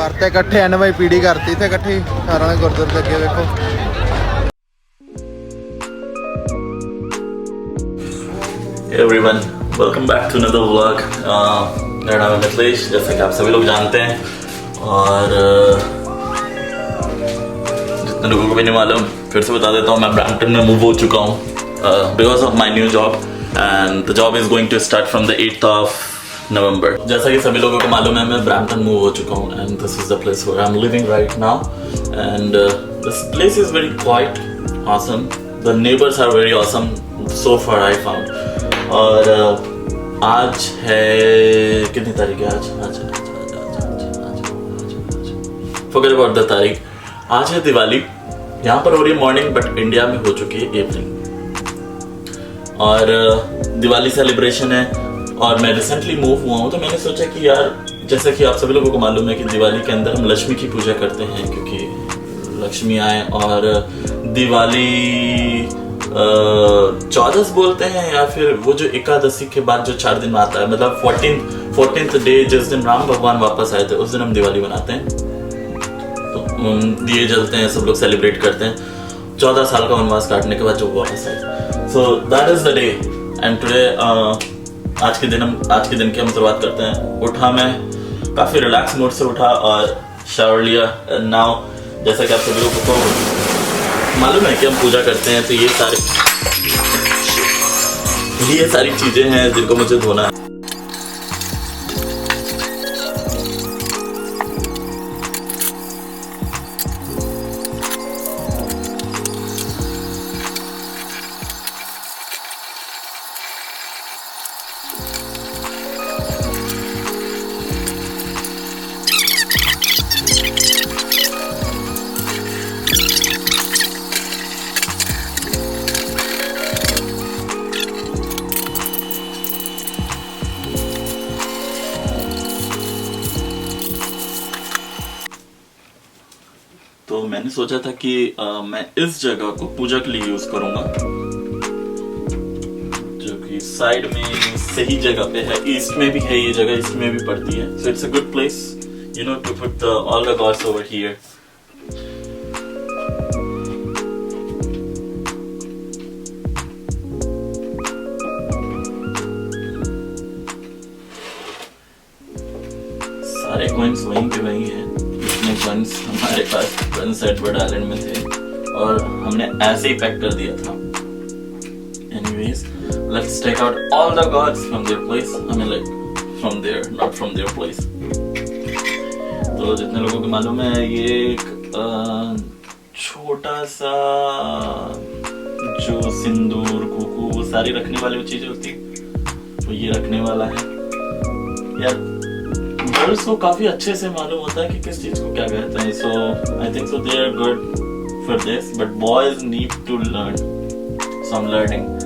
करते इकट्ठे NYPD करती थे इकट्ठी सारा गुरुद्वारे लगे देखो। Hey everyone, welcome back to another vlog. मेरा नाम है मिथिलेश, जैसे कि आप सभी लोग जानते हैं और जितने लोगों को भी नहीं मालूम फिर से बता देता हूँ, मैं ब्रैम्पटन में मूव हो चुका हूँ because of my new job and the job is going to start from the 8th of November. जैसा कि सभी लोगों को मालूम है, मैं ब्रैम्पटन मूव हो चुका हूँ and this is the place where I am living right now and this place is very quite awesome. The neighbours are very awesome so far I found. और आज है कितनी तारीख है? आज फॉरगेट अबाउट द तारीख. आज है दिवाली. यहाँ पर हो रही है मॉर्निंग बट इंडिया में हो चुकी है इवनिंग. और दिवाली सेलिब्रेशन है और मैं रिसेंटली मूव हुआ हूँ तो मैंने सोचा कि यार, जैसा कि आप सभी लोगों को मालूम है कि दिवाली के अंदर हम लक्ष्मी की पूजा करते हैं क्योंकि लक्ष्मी आए. और दिवाली 14 बोलते हैं या फिर वो जो एकादशी के बाद जो 4 दिन में आता है, मतलब 14th डे जिस दिन राम भगवान वापस आए थे उस दिन हम दिवाली मनाते हैं. तो दिए जलते हैं, सब लोग सेलिब्रेट करते हैं 14 साल का वनवास काटने के बाद जो वापस आए. So that is the day and today आज के दिन की हम शुरुआत करते हैं. उठा मैं काफी रिलैक्स मूड से उठा और शावर लिया. नाउ जैसा कि आप सभी लोगों को मालूम है कि हम पूजा करते हैं तो ये सारी चीजें हैं जिनको मुझे धोना है. तो मैंने सोचा था कि मैं इस जगह को पूजा के लिए यूज करूंगा जो कि साइड में सही जगह पे है. ईस्ट में भी है ये जगह, ईस्ट में भी पड़ती है. So it's a good place you know to put all the gods over here. सारे कॉइंस वहीं के वहीं हैं. फंड्स हमारे पास प्रिंस एडवर्ड आइलैंड में थे और हमने ऐसे ही पैक कर दिया था. Anyways, let's take out all the gods from their place. I mean like from there, not from their place. तो जितने लोगों को मालूम है ये एक छोटा सा जो सिंदूर कुकू वो सारी रखने वाली वो चीजें होती है वो ये रखने वाला है यार. गर्ल्स को काफी अच्छे से मालूम होता है कि किस चीज को क्या कहते हैं. So I think so they are good for this but boys need to learn. So I am learning.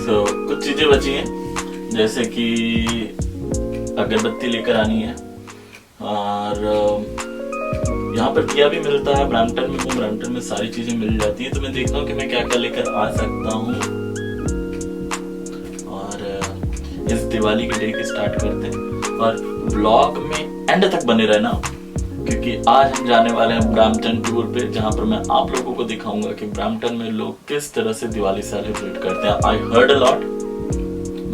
तो कुछ चीजें बची हैं जैसे कि अगरबत्ती लेकर आनी है और यहाँ पर दिया भी मिलता है. ब्रैम्पटन में हूँ, ब्रैम्पटन में सारी चीजें मिल जाती हैं तो मैं देखता हूँ कि मैं क्या क्या लेकर आ सकता हूँ. और इस दिवाली के डे की स्टार्ट करते हैं और ब्लॉग में एंड तक बने रहना क्योंकि आज हम जाने वाले हैं ब्रैम्पटन टूर पे जहाँ पर मैं आप लोगों को दिखाऊंगा कि ब्रैम्पटन में लोग किस तरह से दिवाली सेलिब्रेट करते हैं. आई हर्ड अ लॉट,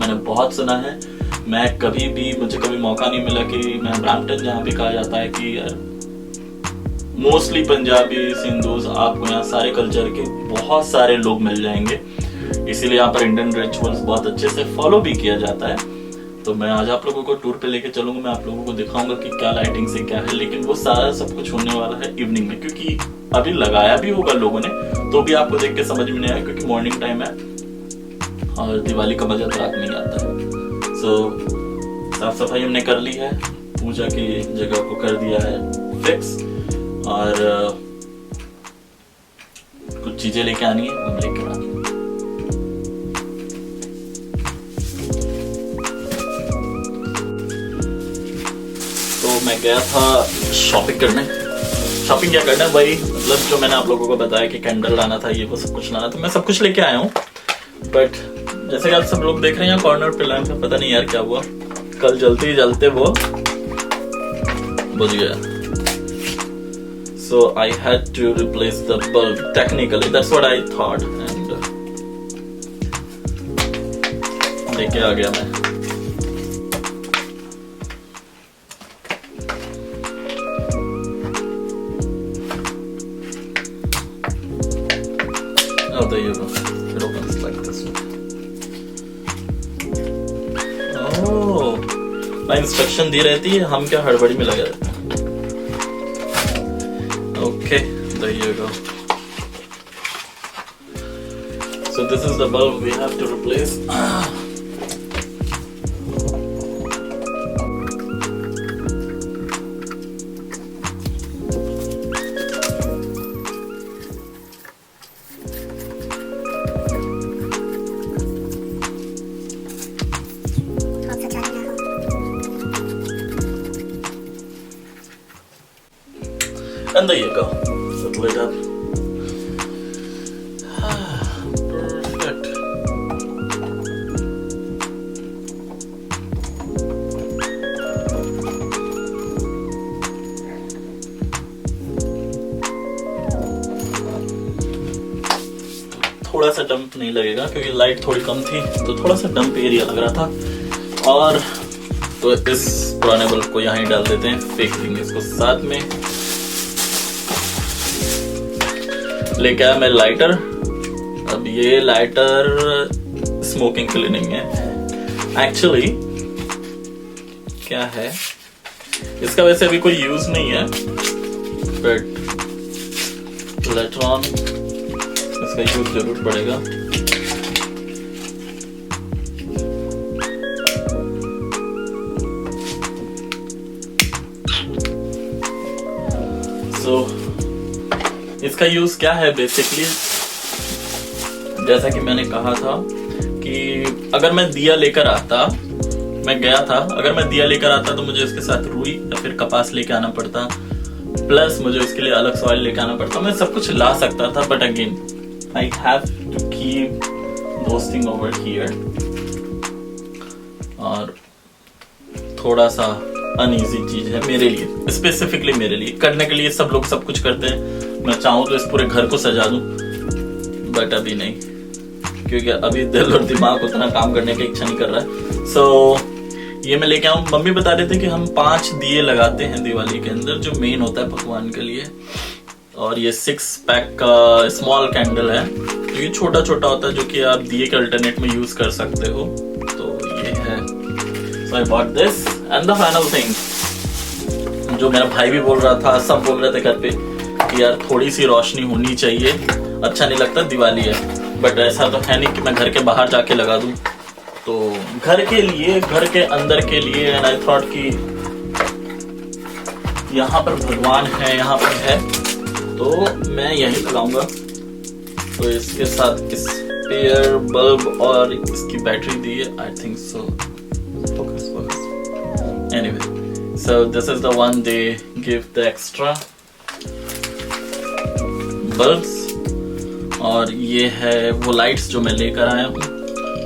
मैंने बहुत सुना है. मुझे कभी मौका नहीं मिला कि मैं ब्रैम्पटन जहाँ पे कहा जाता है कि यार मोस्टली पंजाबी हिंदूज आपको यहाँ सारे कल्चर के बहुत सारे लोग मिल जाएंगे. इसीलिए यहाँ पर इंडियन रिचुअल्स बहुत अच्छे से फॉलो भी किया जाता है. तो मैं आज आप लोगों को टूर पे लेके चलूंगा. मैं आप लोगों को दिखाऊंगा कि क्या लाइटिंग से क्या है, लेकिन वो सारा सब कुछ होने वाला है इवनिंग में क्योंकि अभी लगाया भी होगा लोगों ने तो भी आपको देख के समझ में नहीं आया क्योंकि मॉर्निंग टाइम है और दिवाली का मजा तो रात में ही आता है। सो साफ सफाई हमने कर ली है, पूजा की जगह को कर दिया है फिक्स, और कुछ चीजें लेके आनी है, हम लेकर आनी है। तो मैं गया था शॉपिंग करने। शॉपिंग क्या करना है भाई, मतलब जो मैंने आप लोगों को बताया कि कैंडल लाना था, ये वो सब कुछ लाना था, मैं सब कुछ लेके आया हूँ। बट जैसे कि आप सब लोग देख रहे हैं कॉर्नर पे लैंप है, पता नहीं यार क्या हुआ, कल जलते ही जलते वो बुझ गया। So I had to replace the bulb. Technically, that's what I thought, and लेके आ गया मैं। Oh, there you go. It opens like this one. Oh, instruction दी रहती है, हम क्या हड़बड़ी में लगे रहते हैं। Okay, there you go. So this is the bulb we have to replace. And there you go. So lit up. Perfect. थोड़ा सा डंप नहीं लगेगा क्योंकि लाइट थोड़ी कम थी, तो थोड़ा सा डंप एरिया लग रहा था। और तो इस पुराने बल्ब को यहाँ ही डाल देते हैं, फेंक देंगे इसको साथ में। लेके आया मैं लाइटर। अब ये लाइटर स्मोकिंग के लिए नहीं है, एक्चुअली क्या है, इसका वैसे अभी कोई यूज नहीं है, बट लेटर ऑन इसका यूज जरूर पड़ेगा। So, इसका यूज क्या है बेसिकली, जैसा कि मैंने कहा था कि अगर मैं दिया लेकर आता, मैं गया था, अगर मैं दिया लेकर आता तो मुझे इसके साथ रुई या फिर कपास लेके आना पड़ता, प्लस मुझे इसके लिए अलग सॉइल लेके आना पड़ता। मैं सब कुछ ला सकता था, but again I have to keep those thing over here. और थोड़ा सा अनईजी चीज है मेरे लिए, स्पेसिफिकली मेरे लिए। करने के लिए सब लोग सब कुछ करते हैं, मैं चाहूँ तो इस पूरे घर को सजा दूं, बट अभी नहीं, क्योंकि अभी दिल और दिमाग उतना काम करने की इच्छा नहीं कर रहा है। सो ये मैं लेके आऊँ। मम्मी बता रहे थे कि हम 5 दिए लगाते हैं दिवाली के अंदर, जो मेन होता है भगवान के लिए। और ये 6 पैक का स्मॉल कैंडल है, तो ये छोटा छोटा होता है, जो कि आप दिए के अल्टरनेट में यूज कर सकते हो। तो ये है, so I bought this. And the final thing, जो मेरा भाई भी बोल रहा था, सब बोल रहे थे घर पे कि यार थोड़ी सी रोशनी होनी चाहिए, अच्छा नहीं लगता, दिवाली है। बट ऐसा तो है नहीं कि मैं घर के बाहर जाके लगा दूं, तो घर के लिए, घर के अंदर के लिए। एंड आई थॉट कि यहाँ पर भगवान है, यहाँ पर है, तो मैं यही लगाऊंगा। तो इसके साथ इस पेयर बल्ब और इसकी बैटरी दी है, आई think so. Anyway, so this is the one they give the extra bulbs, और ये है वो लाइट्स जो मैं लेकर आया हूँ।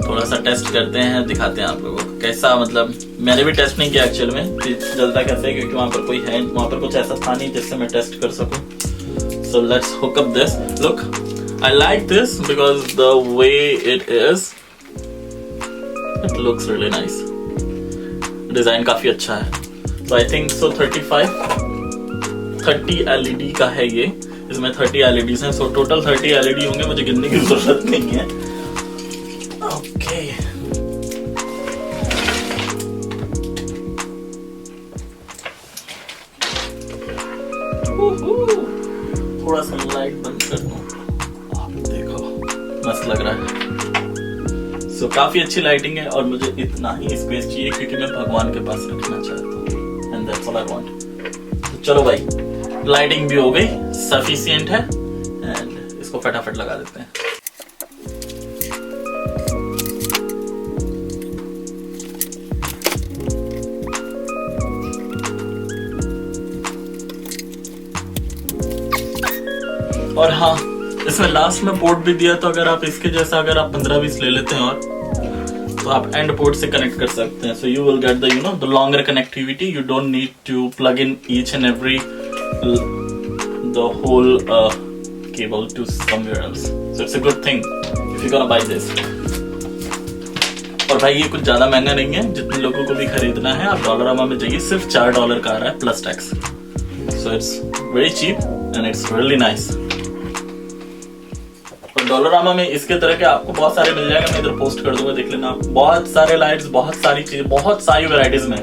थोड़ा सा टेस्ट करते हैं, दिखाते हैं आप लोगों को कैसा, मतलब मैंने भी टेस्ट नहीं किया एक्चुअल में कि जलता कैसे है, क्योंकि वहाँ पर कोई है, वहाँ पर कुछ ऐसा था नहीं जिससे मैं टेस्ट कर सकूँ। So let's hook up this. Look, I like this because the way it is, it looks really nice. Design काफी अच्छा है। तो आई थिंक सो 30 LED का है ये, इसमें 30 LEDs हैं। सो टोटल 30 LED होंगे, मुझे गिनने की जरूरत नहीं है। ओके, थोड़ा सा लाइट बंद कर दूं। मस्त लग रहा है। सो काफी अच्छी लाइटिंग है और मुझे इतना ही स्पेस चाहिए क्योंकि मैं भगवान के पास रखना चाहता हूँ and that's all I want. तो चलो भाई, लाइटिंग भी हो गई, सफिशिएंट है एंड इसको फटाफट लगा देते हैं। और हाँ, इसमें लास्ट में पोर्ट भी दिया, तो अगर आप इसके जैसा अगर आप 15-20 ले लेते हैं और तो आप एंड पोर्ट से कनेक्ट कर सकते हैं। So you will get the the longer connectivity. You don't need to plug in each and every the whole cable to somewhere else. So it's a good thing if you gonna buy this. और भाई ये कुछ ज्यादा महंगा नहीं है, जितने लोगों को भी खरीदना है आप डॉलरामा में जाइए, सिर्फ $4 का आ रहा है plus tax. So it's very cheap and it's really nice. Dollarama में इसके तरह के आपको बहुत सारे मिल जाएंगे, मैं इधर पोस्ट कर दूंगा, देख लेना। बहुत सारे लाइट्स, बहुत सारी चीजें, बहुत सारी वैरायटीज में।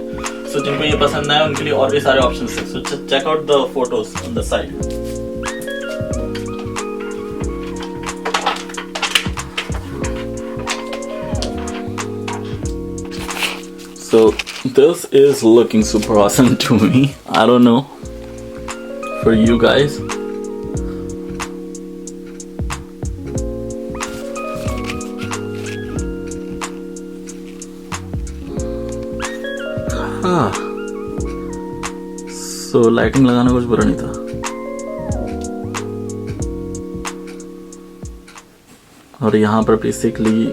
सो जिनको ये पसंद आए उनके लिए और भी सारे ऑप्शंस हैं। So check out the photos on the side. So this is looking super awesome to me. I don't know for you guys. So lighting लगाना कुछ बुरा नहीं था। और यहाँ पर बेसिकली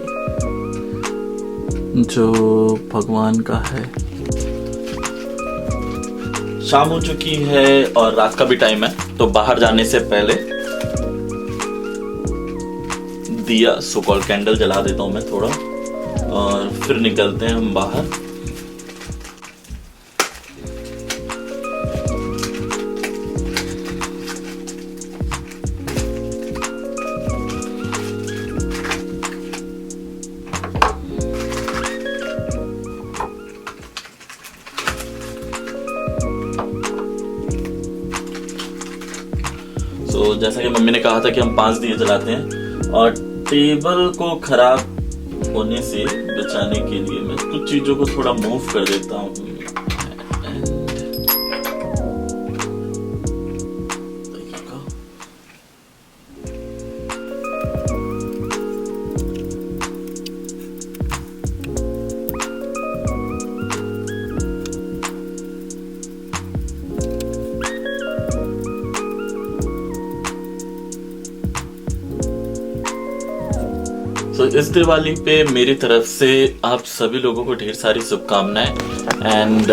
जो भगवान का है, शाम हो चुकी है और रात का भी टाइम है, तो बाहर जाने से पहले दिया सो कॉल कैंडल जला देता हूँ मैं थोड़ा, और फिर निकलते हैं हम बाहर। तो जैसा कि मम्मी ने कहा था कि हम 5 दिए जलाते हैं, और टेबल को खराब होने से बचाने के लिए मैं कुछ चीजों को थोड़ा मूव कर देता हूँ। तो इस दिवाली पे मेरी तरफ से आप सभी लोगों को ढेर सारी शुभकामनाएं एंड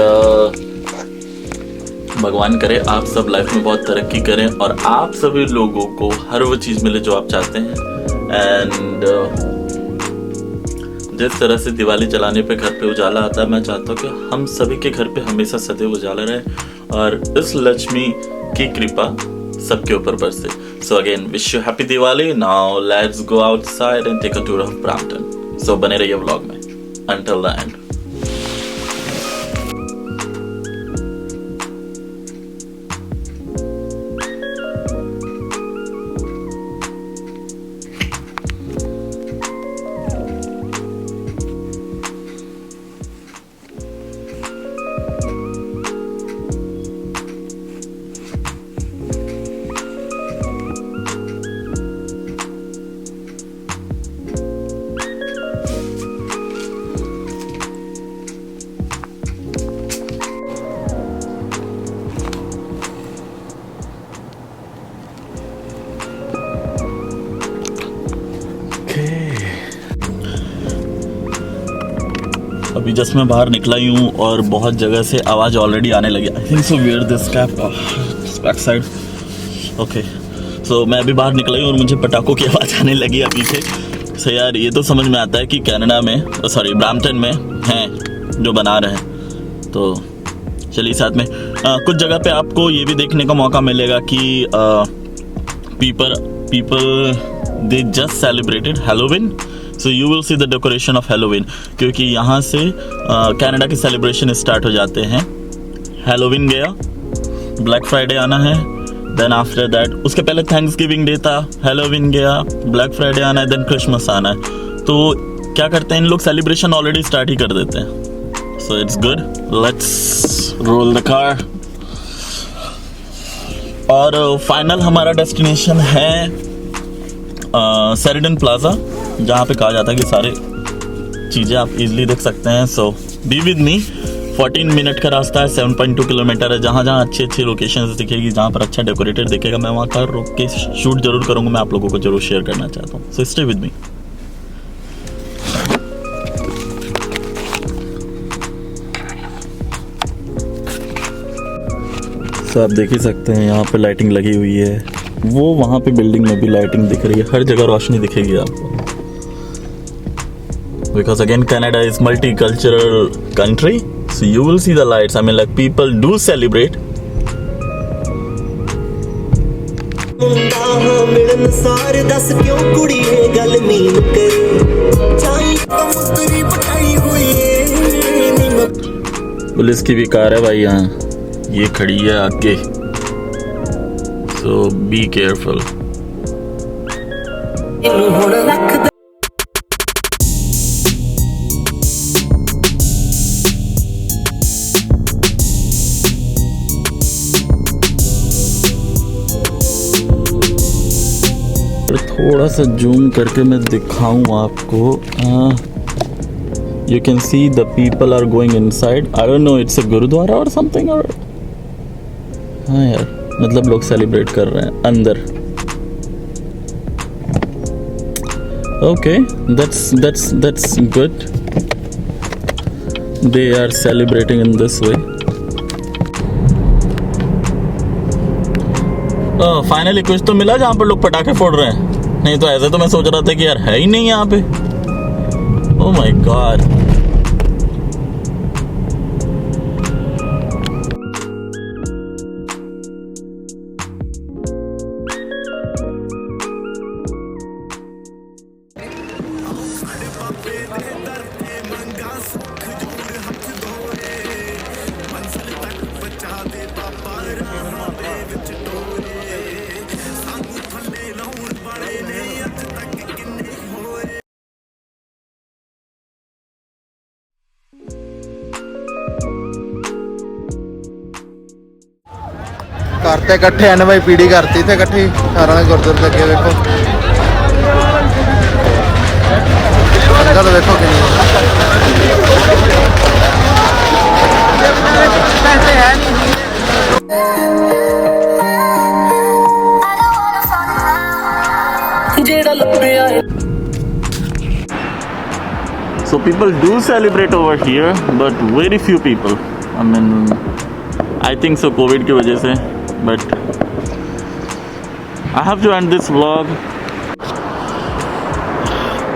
भगवान करे आप सब लाइफ में बहुत तरक्की करें और आप सभी लोगों को हर वो चीज मिले जो आप चाहते हैं। एंड जिस तरह से दिवाली जलाने पे घर पे उजाला आता है, मैं चाहता हूँ कि हम सभी के घर पे हमेशा सदैव उजाला रहे और इस लक्ष्मी की कृपा सबके ऊपर बरसे। So again, wish you happy Diwali. Now let's go outside and take a tour of Brampton. So बने रहिए व्लॉग में until the end. अभी जस्ट मैं बाहर निकला ही हूँ और बहुत जगह से आवाज़ ऑलरेडी आने लगी। I think so where this cap back side. Okay, so मैं अभी बाहर निकला ही और मुझे पटाखों की आवाज़ आने लगी अभी से। सो यार ये तो समझ में आता है कि कनाडा में, सॉरी ब्रैम्पटन में हैं जो बना रहे हैं। तो चलिए साथ में कुछ जगह पे आपको ये भी देखने का मौका मिलेगा कि people they just celebrated Halloween. So you will see the decoration of Halloween, क्योंकि यहाँ से कनाडा के सेलिब्रेशन स्टार्ट हो जाते हैं। हैलोवीन गया, ब्लैक फ्राइडे आना है, देन आफ्टर दैट उसके पहले थैंक्सगिविंग डे था, हैलोवीन गया, ब्लैक फ्राइडे आना है, देन क्रिसमस आना है। तो क्या करते हैं इन लोग, सेलिब्रेशन ऑलरेडी स्टार्ट ही कर देते हैं। So it's good, let's roll the car. और फाइनल हमारा डेस्टिनेशन है शेरिडन प्लाजा, जहाँ पे कहा जाता है कि सारे चीज़ें आप इजीली देख सकते हैं। सो बी विद मी। 14 मिनट का रास्ता है, 7.2 किलोमीटर है। जहाँ जहाँ अच्छी अच्छी लोकेशंस दिखेगी, जहाँ पर अच्छा डेकोरेटेड दिखेगा, मैं वहाँ का रुक के शूट जरूर करूँगा। मैं आप लोगों को जरूर शेयर करना चाहता हूँ। So stay with me. सो आप देख ही सकते हैं यहाँ पे लाइटिंग लगी हुई है। वो वहाँ पे बिल्डिंग में भी लाइटिंग दिख रही है, हर जगह रोशनी दिखेगी आपको। Because again Canada is multicultural country, so you will see the lights. I mean, like, people do celebrate. Police की भी कार है भाई यहाँ, ये खड़ी है आगे। So be careful. थोड़ा सा जूम करके मैं दिखाऊं आपको। You can see the people are going inside. I don't know it's a gurdwara और समथिंग। और हाँ यार, मतलब लोग सेलिब्रेट कर रहे हैं अंदर। Okay, that's good. They are celebrating in this way. Finally कुछ तो मिला जहाँ पर लोग पटाखे फोड़ रहे हैं। नहीं तो ऐसे तो मैं सोच रहा था कि यार है ही नहीं यहाँ पे। Oh my God. करते इकट्ठे NYPD करती थे इकट्ठी सारा गुरुद्वारे अगे। देखो संगत देखो कितनी। So people do celebrate over here, but very few people. I mean, I think so COVID की वजह से, but I have to end this vlog.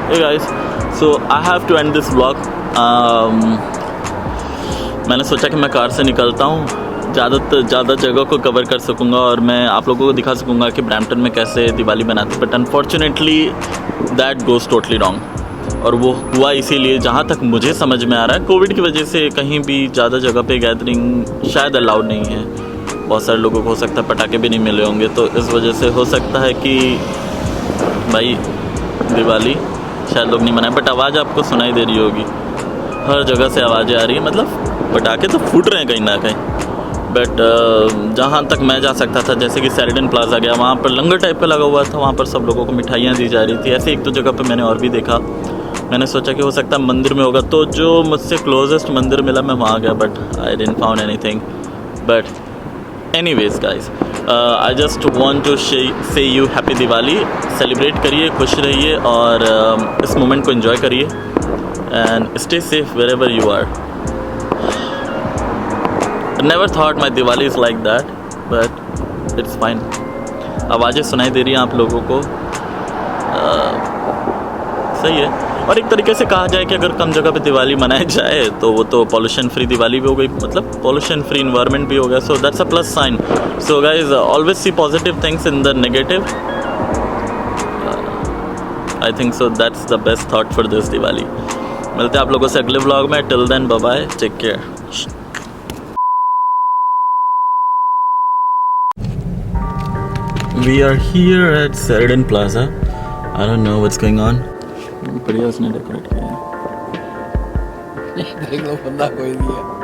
Hey guys, so I have to end this vlog. मैंने सोचा कि मैं car से निकलता हूँ, ज़्यादा जगह को कवर कर सकूँगा और मैं आप लोगों को दिखा सकूँगा कि ब्रैम्पटन में कैसे दिवाली बनाते, but unfortunately that goes totally wrong. और वो हुआ इसीलिए, जहाँ तक मुझे समझ में आ रहा है, कोविड की वजह से कहीं भी ज़्यादा जगह पे गैदरिंग शायद अलाउड नहीं है। बहुत सारे लोगों को हो सकता है पटाखे भी नहीं मिले होंगे, तो इस वजह से हो सकता है कि भाई दिवाली शायद लोग नहीं मनाए। बट आवाज़ आपको सुनाई दे रही होगी, हर जगह से आवाज़ें आ रही हैं, मतलब पटाखे तो फूट रहे हैं कहीं ना कहीं। बट जहाँ तक मैं जा सकता था, जैसे कि शेरिडन प्लाजा गया, वहाँ पर लंगर टाइप का लगा हुआ था, वहाँ पर सब लोगों को मिठाइयाँ दी जा रही थी। ऐसे एक दो जगह पे मैंने और भी देखा। मैंने सोचा कि हो सकता है मंदिर में होगा, तो जो मुझसे क्लोजेस्ट मंदिर मिला मैं वहाँ गया, but I didn't found anything. But anyways guys, I just want to say you happy Diwali. Celebrate करिए, खुश रहिए और इस मोमेंट को एंजॉय करिए and stay safe wherever you are. Never thought my Diwali is like that, but it's fine. आवाज़ें सुनाई दे रही हैं आप लोगों को, सही है। और एक तरीके से कहा जाए कि अगर कम जगह पे दिवाली मनाई जाए तो वो तो पॉल्यूशन फ्री दिवाली भी हो गई, मतलब पॉल्यूशन फ्री इन्वायरमेंट भी हो गया। So that's a plus sign. So guys, always see positive things in the negative. I think so that's the best thought for this Diwali. मिलते हैं आप लोगों से अगले व्लॉग में। Till then bye bye, take care. We are here at Sheridan Plaza. I don't know what's going on. बढ़िया उसने decorate किया है. देख लो बंदा कोई नहीं है.